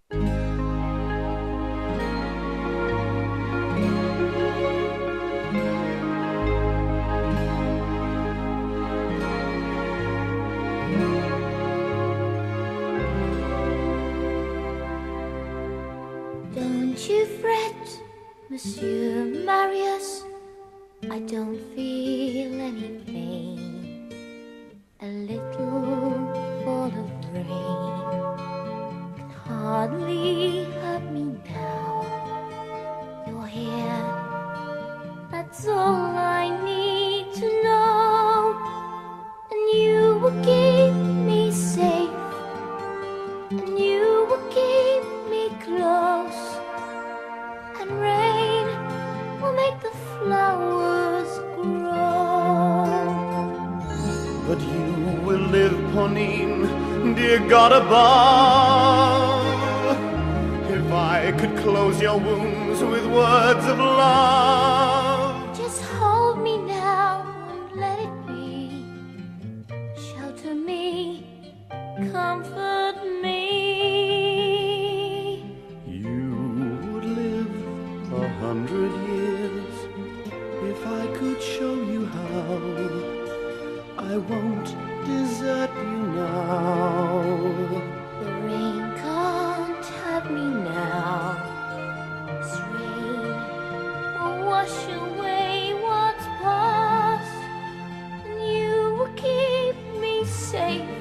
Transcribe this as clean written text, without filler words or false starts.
Don't you fret, Monsieur Marius, I don't feel any pain. A little fall of rain can hardly hurt me now. You're here, that's all I need to know. And you will keep me safe, and you will keep me close. And rain will make the flowers grow. But you will live, Ponine, dear God above. If I could close your wounds with words of love. Just hold me now and let it be. Shelter me, comfort me. You would live 100 years if I could show you how. I won't desert you now. The rain can't hurt me now. This rain will wash away what's past, and you will keep me safe,